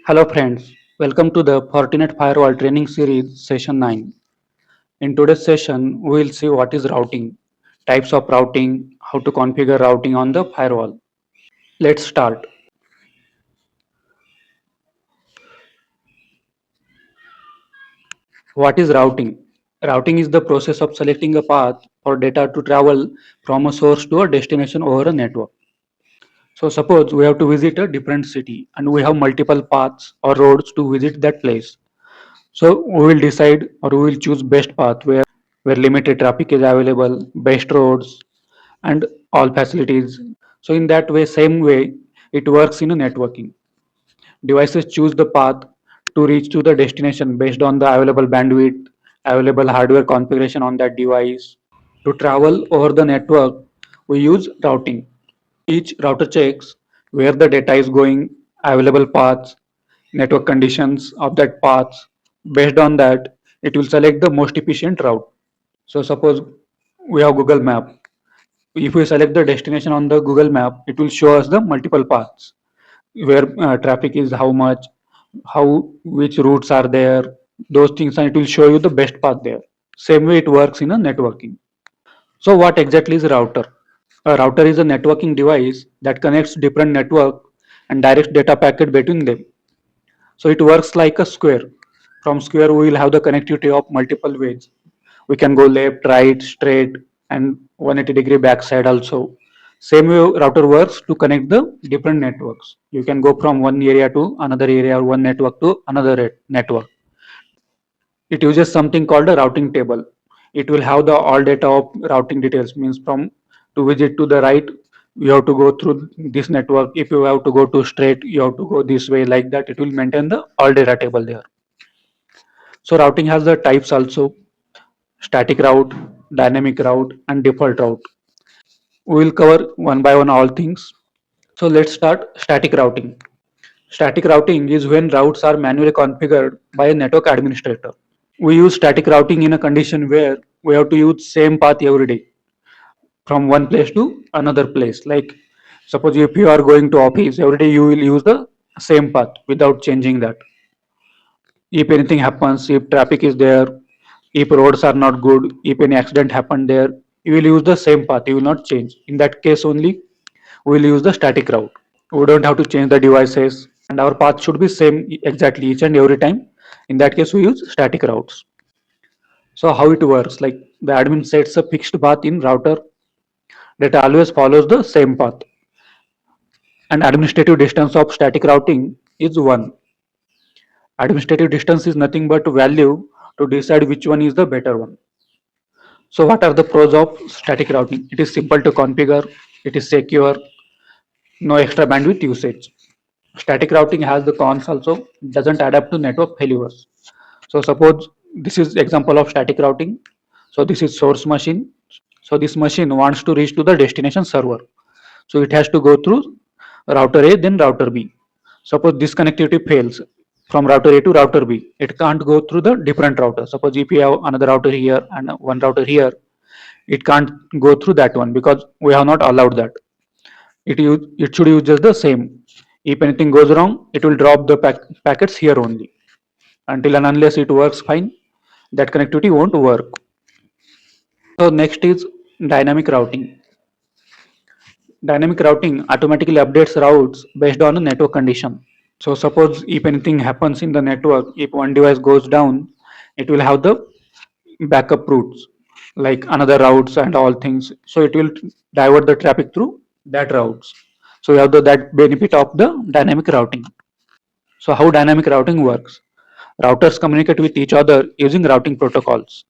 Hello friends, welcome to the Fortinet Firewall Training Series Session 9. In today's session, we will see what is routing, types of routing, how to configure routing on the firewall. Let's start. What is routing? Routing is the process of selecting a path for data to travel from a source to a destination over a network. So suppose we have to visit a different city and we have multiple paths or roads to visit that place. So we will decide or we will choose best path where limited traffic is available, best roads, and all facilities. So in that way, same way, it works in a networking. Devices choose the path to reach to the destination based on the available bandwidth, available hardware configuration on that device. To travel over the network, we use routing. Each router checks where the data is going, available paths, network conditions of that paths. Based on that, it will select the most efficient route. So suppose we have Google Map. If we select the destination on the Google Map, it will show us the multiple paths where traffic is how much, how which routes are there, those things, and it will show you the best path there. Same way it works in a networking. So what exactly is a router? A router is a networking device that connects different network and directs data packet between them. So it works like a square. From square, we will have the connectivity of multiple ways. We can go left, right, straight, and 180-degree backside also. Same way router works to connect the different networks. You can go from one area to another area or one network to another network. It uses something called a routing table. It will have the all data of routing details, means from to visit to the right, you have to go through this network. If you have to go to straight, you have to go this way, like that. It will maintain the all data table there. So routing has the types also: static route, dynamic route, and default route. We will cover one by one all things. So let's start static routing. Static routing is when routes are manually configured by a network administrator. We use static routing in a condition where we have to use same path every day from one place to another place. Like suppose if you are going to office every day, you will use the same path without changing that. If anything happens, if traffic is there, if roads are not good, if any accident happened there, you will use the same path, you will not change. In that case only we will use the static route. We don't have to change the devices and our path should be same exactly each and every time. In that case we use static routes. So how it works, like the admin sets a fixed path in router that always follows the same path, and administrative distance of static routing is 1. Administrative distance is nothing but value to decide which one is the better one. So what are the pros of static routing? It is simple to configure, it is secure, no extra bandwidth usage. Static routing has the cons also, doesn't adapt to network failures. So suppose this is example of static routing. So this is source machine. So this machine wants to reach to the destination server. So it has to go through router A, then router B. Suppose this connectivity fails from router A to router B, it can't go through the different router. Suppose if you have another router here and one router here, it can't go through that one because we have not allowed that. It should use just the same. If anything goes wrong, it will drop the packets here only. Until and unless it works fine, that connectivity won't work. So next is dynamic routing. Dynamic routing automatically updates routes based on a network condition. So suppose if anything happens in the network, if one device goes down, it will have the backup routes like another routes and all things. So it will divert the traffic through that routes. So you have that benefit of the dynamic routing. So how dynamic routing works? Routers communicate with each other using routing protocols.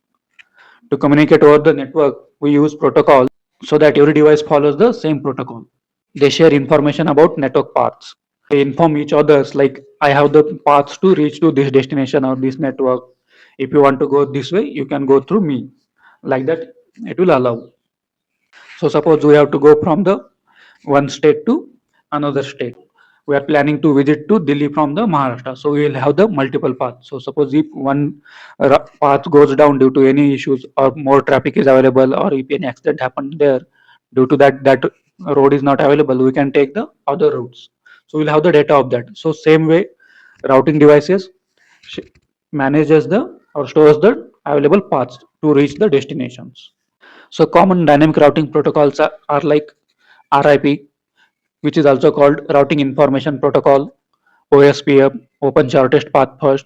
To communicate over the network, we use protocols so that every device follows the same protocol. They share information about network paths. They inform each others like I have the paths to reach to this destination or this network. If you want to go this way, you can go through me. Like that, it will allow. So suppose we have to go from the one state to another state. We are planning to visit to Delhi from the Maharashtra. So we will have the multiple paths. So suppose if one path goes down due to any issues or more traffic is available or if any accident happened there, due to that road is not available, we can take the other routes. So we'll have the data of that. So same way Routing devices manages the or stores the available paths to reach the destinations. So common dynamic routing protocols are like RIP, which is also called Routing Information Protocol, OSPF, Open Shortest Path First.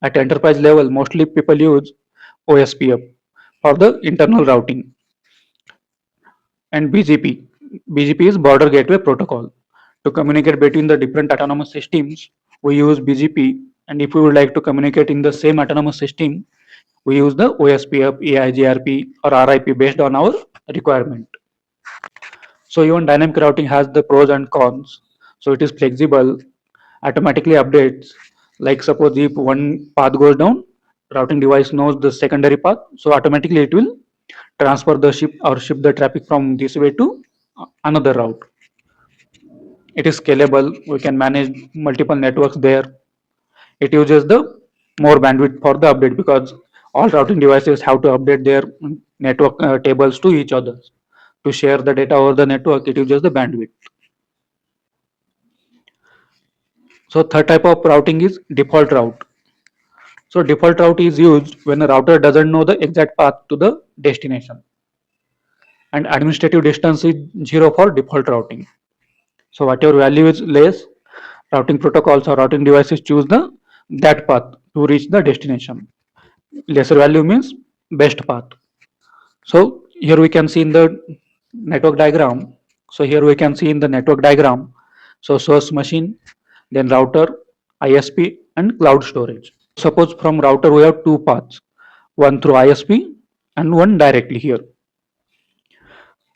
At enterprise level, mostly people use OSPF for the internal routing, and BGP. BGP is Border Gateway Protocol. To communicate between the different autonomous systems, we use BGP, and if we would like to communicate in the same autonomous system, we use the OSPF, AIGRP, or RIP based on our requirement. So even dynamic routing has the pros and cons. So it is flexible, automatically updates. Like suppose if one path goes down, routing device knows the secondary path, so automatically it will transfer the ship or ship the traffic from this way to another route. It is scalable. We can manage multiple networks there. It uses the more bandwidth for the update because all routing devices have to update their network tables to each other. To share the data over the network, it uses the bandwidth. So third type of routing is default route. So default route is used when a router doesn't know the exact path to the destination. And administrative distance is 0 for default routing. So whatever value is less, routing protocols or routing devices choose the that path to reach the destination. Lesser value means best path. So here we can see in the network diagram. So here we can see in the network diagram. So source machine, then router, ISP, and cloud storage. Suppose from router we have two paths, one through ISP and one directly here.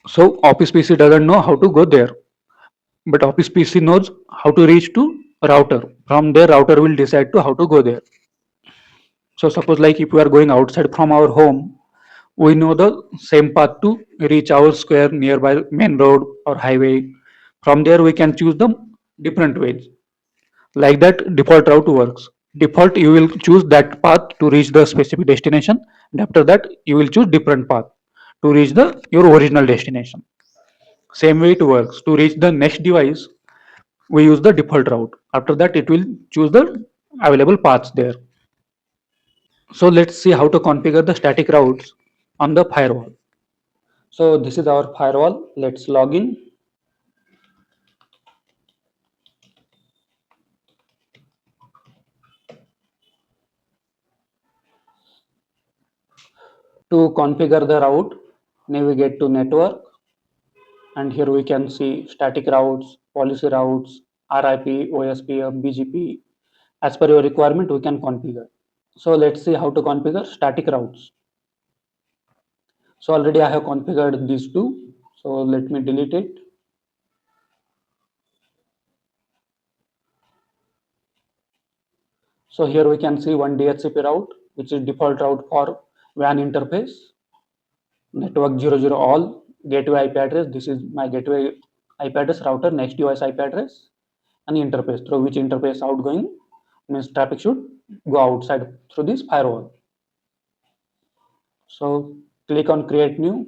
So Office PC doesn't know how to go there, but Office PC knows how to reach to router. From there, router will decide to how to go there. So suppose like if we are going outside from our home, we know the same path to reach our square nearby main road or highway. From there, we can choose the different ways. Like that, default route works. Default, you will choose that path to reach the specific destination, and after that, you will choose different path to reach the your original destination. Same way it works. To reach the next device, we use the default route. After that, it will choose the available paths there. So let's see how to configure the static routes on the firewall. So this is our firewall. Let's log in. To configure the route, navigate to network, and here we can see static routes, policy routes, RIP, OSPF, BGP. As per your requirement, we can configure. So let's see how to configure static routes. So already I have configured these two. So let me delete it. So here we can see one DHCP route, which is default route for WAN interface, network 00 all, gateway IP address. This is my gateway IP address router, next device IP address, and interface through which interface outgoing means traffic should go outside through this firewall. So click on create new.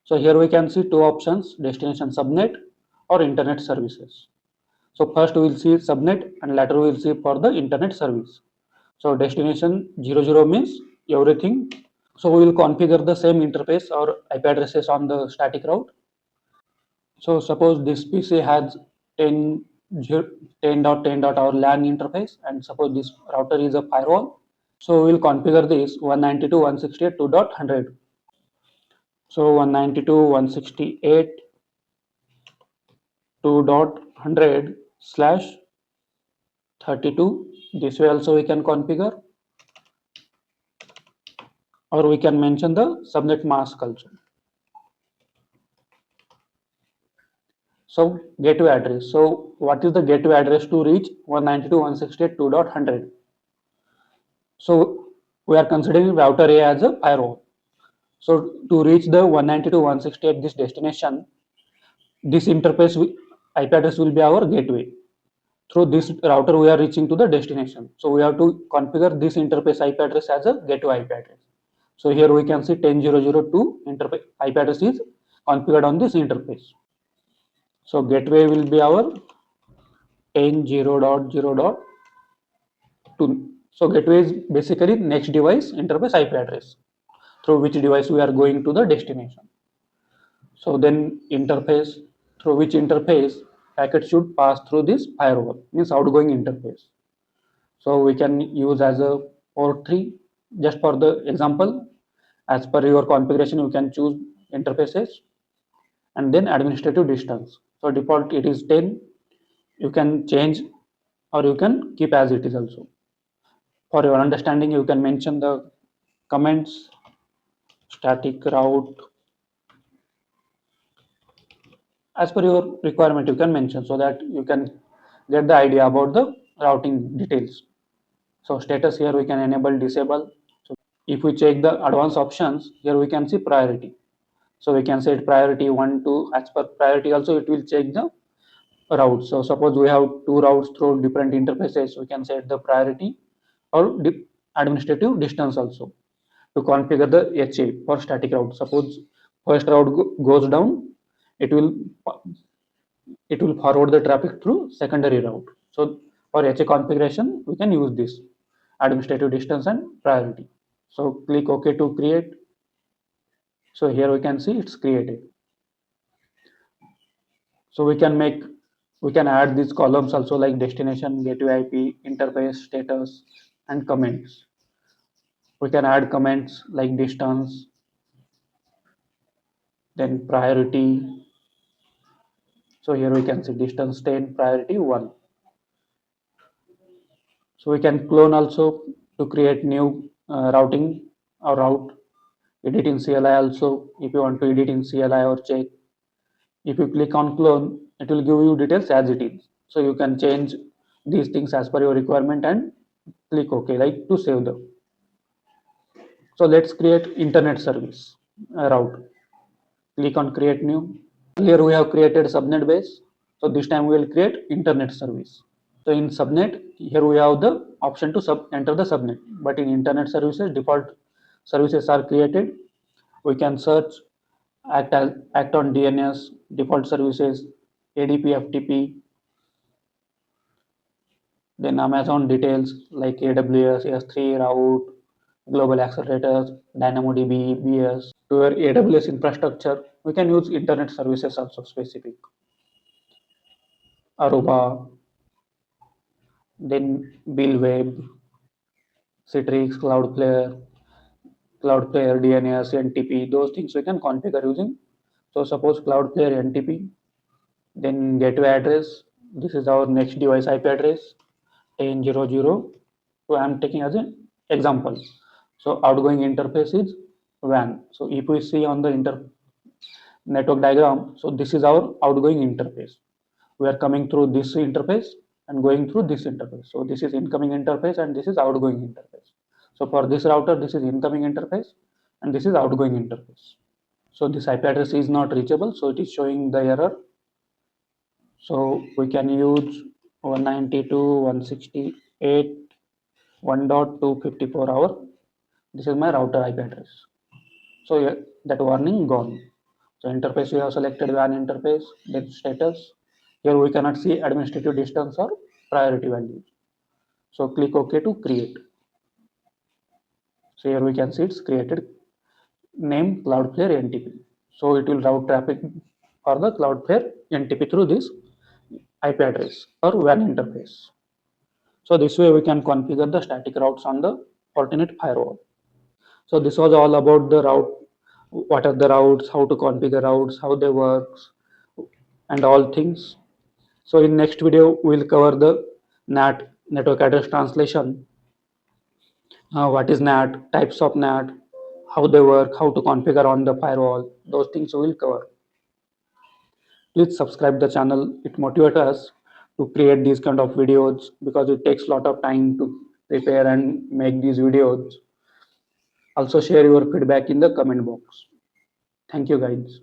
So here we can see two options, destination subnet or internet services. So first we will see subnet and later we will see for the internet service. So destination 00 means everything. So we will configure the same interface or IP addresses on the static route. So suppose this PC has 10 10.10 our LAN interface, and suppose this router is a firewall. So we will configure this 192.168.2.100. So 192.168.2.100/32. This way also we can configure, or we can mention the subnet mask also. So gateway address. So what is the gateway address to reach 192.168.2.100? So we are considering router A as a firewall. So to reach the 192.168 this destination, this interface IP address will be our gateway. Through this router we are reaching to the destination. So we have to configure this interface IP address as a gateway IP address. So here we can see 10.0.0.2 interface IP address is configured on this interface. So gateway will be our 10.0.0.2. So gateway is basically next device interface IP address through which device we are going to the destination. So then interface, through which interface packet should pass through this firewall, means outgoing interface. So we can use as a port 3. Just for the example, as per your configuration you can choose interfaces and then administrative distance. So default it is 10. You can change or you can keep as it is also. For your understanding you can mention the comments static route as per your requirement. You can mention so that you can get the idea about the routing details. So status here we can enable disable. So if we check the advanced options, here we can see priority. So we can set priority 1 2. As per priority also it will check the route. So suppose we have two routes through different interfaces, we can set the priority or administrative distance also to configure the HA for static route. Suppose first route goes down, it will forward the traffic through secondary route. So for HA configuration, we can use this administrative distance and priority. So click OK to create. So here we can see it's created. So we can add these columns also like destination, gateway IP, interface, status, and comments. We can add comments like distance, then priority. So here we can see distance 10, priority 1. So we can clone also to create new routing or route. Edit in CLI also if you want to edit in CLI or check. If you click on clone, it will give you details as it is. So you can change these things as per your requirement and click OK like to save them. So let's create internet service route. Click on create new. Earlier we have created subnet base. So this time we will create internet service. So in subnet, here we have the option to enter the subnet. But in internet services, default services are created. We can search, act on DNS, default services, ADP, FTP, then Amazon details like AWS, S3, route, global accelerators, DynamoDB, EBS. To your AWS infrastructure, we can use internet services also specific. Aruba, then Billweb, Citrix, Cloudflare, DNS, NTP, those things we can configure using. So suppose Cloudflare NTP, then gateway address. This is our next device IP address 10.0.0. So I am taking as an example. So outgoing interface is WAN. So if we see on the network diagram, so this is our outgoing interface. We are coming through this interface and going through this interface. So this is incoming interface and this is outgoing interface. So for this router, this is incoming interface and this is outgoing interface. So this IP address is not reachable, so it is showing the error. So we can use 192.168.1.254 hour. This is my router IP address. So yeah, that warning gone. So interface we have selected WAN interface, then status. Here we cannot see administrative distance or priority values. So click OK to create. So here we can see it's created. Name Cloudflare NTP. So it will route traffic for the Cloudflare NTP through this IP address or WAN interface. So this way we can configure the static routes on the Fortinet firewall. So this was all about the route, what are the routes, how to configure routes, how they work, and all things. So in next video we'll cover the NAT, network address translation, what is NAT, types of NAT, how they work, how to configure on the firewall. Those things we will cover. Please subscribe the channel. It motivates us to create these kind of videos because it takes a lot of time to prepare and make these videos. Also share your feedback in the comment box. Thank you guys.